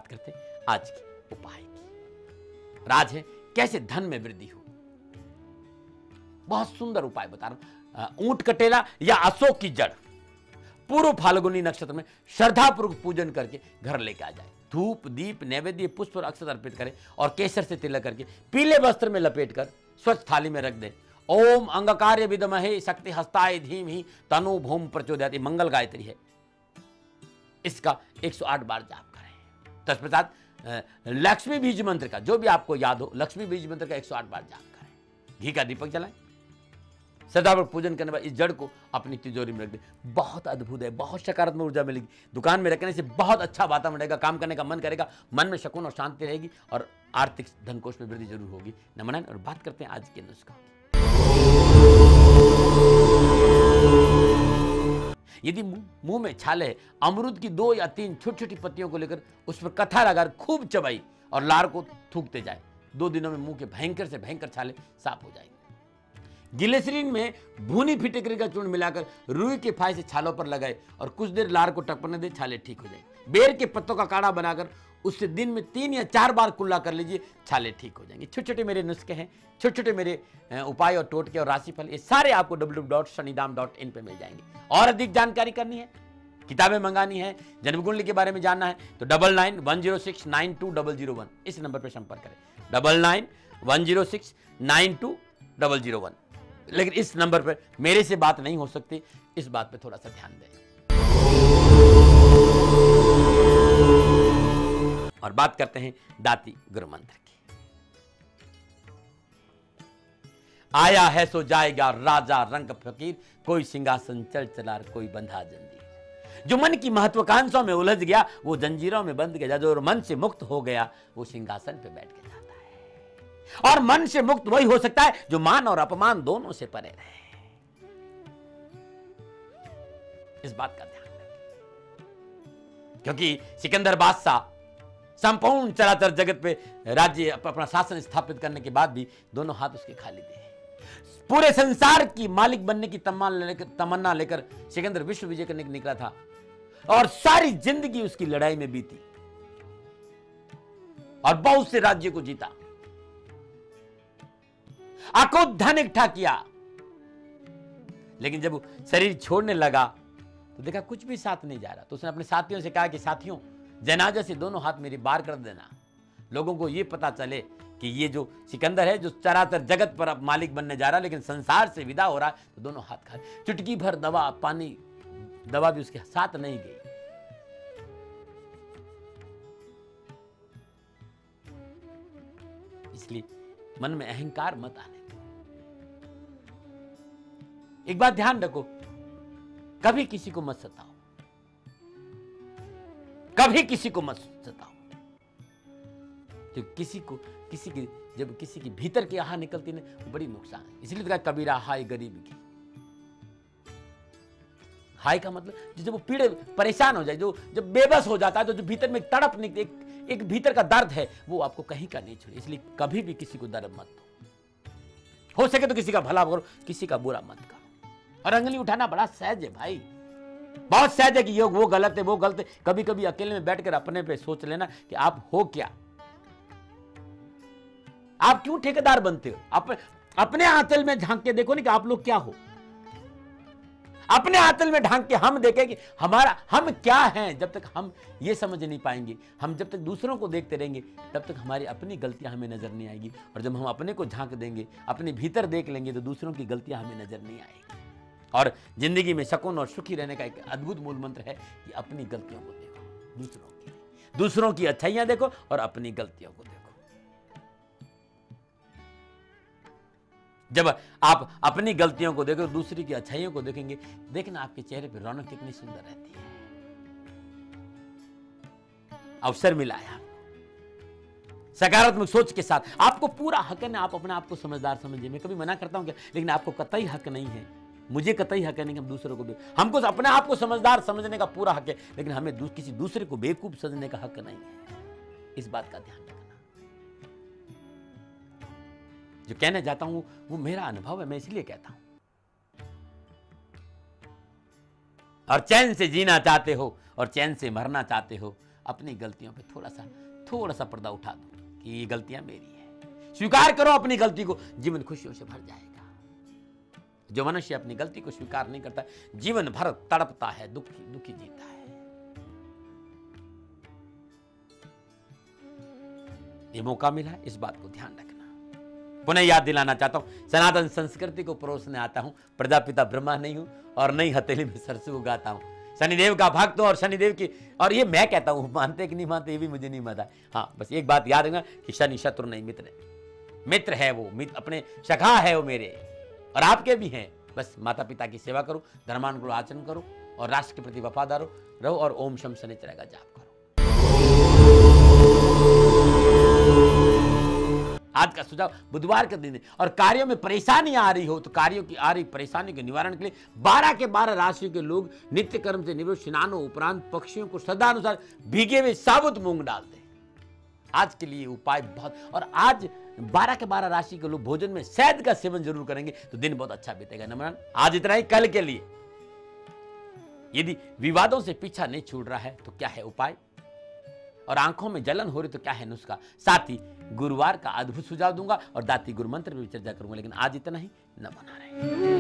बात करते हैं आज के उपाय की। राज है कैसे धन में वृद्धि हो। बहुत सुंदर उपाय बता रहा हूं। ऊंट कटेला या अशोक की जड़ पूर्व फाल्गुनी नक्षत्र में श्रद्धापूर्वक पूजन करके घर लेके आ जाए। धूप दीप नैवेद्य पुष्प और अक्षत अर्पित करें और केसर से तिलक करके पीले वस्त्र में लपेटकर स्वच्छ थाली में रख दें। ओम अंगकार्य विद्महे शक्ति हस्ताय धीमहि तनु भूम प्रचोदयात्, मंगल गायत्री है। इसका 108 बार जाप करें। तत्पश्चात लक्ष्मी बीज मंत्र का जो भी आपको याद हो, लक्ष्मी बीज मंत्र का 108 बार जाप करें। घी का दीपक जलाएं। सदावर पूजन करने बाद इस जड़ को अपनी तिजोरी में रख दें। बहुत अद्भुत है, बहुत सकारात्मक ऊर्जा मिलेगी। दुकान में रखने से बहुत अच्छा वातावरण रहेगा, काम करने का मन करेगा, मन में सुकून और शांति रहेगी और आर्थिक धनकोष में वृद्धि जरूर होगी। नमन। और बात करते हैं आज के नुस्खा। यदि मुंह में छाले है, अमरूद की 2 या 3 छोटी छोटी पत्तियों को लेकर उस पर कथा लगाकर खूब चबाई और लार को थूकते जाए। 2 दिनों में मुंह के भयंकर से भयंकर छाले साफ हो जाएंगे। गिलेसरीन में भूनी फिटकरी का चूर्ण मिलाकर रुई के फाय से छालों पर लगाए और कुछ देर लार को टपकने दे, छाले ठीक हो जाएंगे। बेर के पत्तों का काढ़ा बनाकर उससे दिन में 3 या 4 बार कुल्ला कर लीजिए, छाले ठीक हो जाएंगे। छोटे छोटे मेरे नुस्खे हैं, छोटे छोटे मेरे उपाय और टोटके और राशिफल, ये सारे आपको www.shanidam.in पे मिल जाएंगे। और अधिक जानकारी करनी है, किताबें मंगानी है, जन्मकुंडली के बारे में जानना है तो 9910692001 इस नंबर पर संपर्क करें। 9910692001। लेकिन इस नंबर पर मेरे से बात नहीं हो सकती, इस बात पे थोड़ा सा ध्यान दें। और बात करते हैं दाती गुरु मंत्र की। आया है सो जाएगा राजा रंग फकीर, कोई सिंहासन चल चला कोई बंधा जंजीर। जो मन की महत्वाकांक्षाओं में उलझ गया वो जंजीरों में बंध गया, जो मन से मुक्त हो गया वो सिंहासन पे बैठ के जाता है। और मन से मुक्त वही हो सकता है जो मान और अपमान दोनों से परे रहे। इस बात का ध्यान रखें, क्योंकि सिकंदर बादशाह संपूर्ण चराचर जगत पे राज्य अपना शासन स्थापित करने के बाद भी दोनों हाथ उसके खाली थे। पूरे संसार की मालिक बनने की तमन्ना लेकर सिकंदर विश्व विजय करने निकला था और सारी जिंदगी उसकी लड़ाई में बीती और बहुत से राज्य को जीता, अकुत धन इकट्ठा किया। लेकिन जब वो शरीर छोड़ने लगा तो देखा कुछ भी साथ नहीं जा रहा, तो उसने अपने साथियों से कहा कि साथियों जनाजा से दोनों हाथ मेरी बाहर कर देना, लोगों को यह पता चले कि ये जो सिकंदर है जो चराचर जगत पर अब मालिक बनने जा रहा है लेकिन संसार से विदा हो रहा है, तो दोनों हाथ खा। चुटकी भर दवा पानी दवा भी उसके साथ नहीं गई। इसलिए मन में अहंकार मत आने दो। एक बात ध्यान रखो, कभी किसी को मत सताओ, कभी किसी को मत सताओ। जब किसी की भीतर की आह निकलती है वो बड़ी नुकसान है। इसलिए तो कहा कबीरा हाय गरीब की। हाय का मतलब जब वो पीड़े परेशान हो जाए, जो जब बेबस हो जाता है, तो जो भीतर में तड़प निकले, एक भीतर का दर्द है वो आपको कहीं का नहीं छोड़े। इसलिए कभी भी किसी को दर्द मत दो, हो सके तो किसी का भला करो, किसी का बुरा मत करो। और अंगली उठाना बड़ा सहज है भाई, बहुत सहज है कि योग वो गलत है वो गलत है। कभी कभी अकेले में बैठकर अपने पे सोच लेना कि आप हो क्या, आप क्यों ठेकेदार बनते हो। अपने आंचल में झांक के देखो ना कि आप लोग क्या हो। अपने आंचल में ढांक के हम देखें कि हम क्या हैं। जब तक हम ये समझ नहीं पाएंगे, हम जब तक दूसरों को देखते रहेंगे, तब तक हमारी अपनी गलतियां हमें नजर नहीं आएगी। और जब हम अपने को झांक देंगे, अपने भीतर देख लेंगे, तो दूसरों की गलतियां हमें नजर नहीं आएगी। और जिंदगी में सुकून और सुखी रहने का एक अद्भुत मूल मंत्र है कि अपनी गलतियों को देखो, दूसरों की अच्छाइयां देखो और अपनी गलतियों को देखो। जब आप अपनी गलतियों को देखो, दूसरी की अच्छाइयों को देखेंगे, देखना आपके चेहरे पर रौनक कितनी सुंदर रहती है। अवसर मिला है आपको, सकारात्मक सोच के साथ आपको पूरा हक है ना, आप अपने आप को समझदार समझिए। मैं कभी मना करता हूं क्या, लेकिन आपको कतई हक नहीं है, मुझे कतई हक नहीं कि हम दूसरों को हमको अपने आप को समझदार समझने का पूरा हक है, लेकिन हमें किसी दूसरे को बेवकूफ समझने का हक नहीं है। इस बात का ध्यान रखना। जो कहने जाता हूं वो मेरा अनुभव है, मैं इसलिए कहता हूं। और चैन से जीना चाहते हो और चैन से मरना चाहते हो, अपनी गलतियों पे थोड़ा सा पर्दा उठा दो कि ये गलतियां मेरी है। स्वीकार करो अपनी गलती को, जीवन खुशियों से भर जाएगा। जो मनुष्य अपनी गलती को स्वीकार नहीं करता, जीवन भर तड़पता है, दुखी जीता है। ये मौका मिला है, इस बात को ध्यान रखना। पुनः याद दिलाना चाहता हूं, सनातन संस्कृति को परोसने आता हूं, प्रजापिता ब्रह्मा नहीं हूं और नई हथेली में सरसों उगाता हूं। शनिदेव का भक्त हूं और शनिदेव की, और ये मैं कहता हूं, मानते कि नहीं मानते ये भी मुझे नहीं मानता। हाँ, बस एक बात याद रखना कि शनि शत्रु नहीं, मित्र है वो, अपने सखा है वो मेरे, और आपके भी हैं। बस माता पिता की सेवा करो, धर्मानुकूल आचरण करो और राष्ट्र के प्रति वफादार रहो और ओम शम शनिचर का जाप करो। आज का सुझाव, बुधवार के दिन और कार्यों में परेशानी आ रही हो तो कार्यों की आ रही परेशानी के निवारण के लिए 12 के 12 राशियों के लोग नित्य कर्म से निवृत्त स्नानों उपरांत पक्षियों को श्रद्धानुसार भीगे हुए साबुत मूंग डाल दें। आज के लिए उपाय बहुत, और आज 12 के 12 राशि के लोग भोजन में शहद का सेवन जरूर करेंगे तो दिन बहुत अच्छा बीतेगा। नमन, आज इतना ही। कल के लिए यदि विवादों से पीछा नहीं छूट रहा है तो क्या है उपाय, और आंखों में जलन हो रही तो क्या है नुस्खा। साथ ही गुरुवार का अद्भुत सुझाव दूंगा और दाती गुरु मंत्र भी चर्चा करूंगा। लेकिन आज इतना ही। नमन नारायण।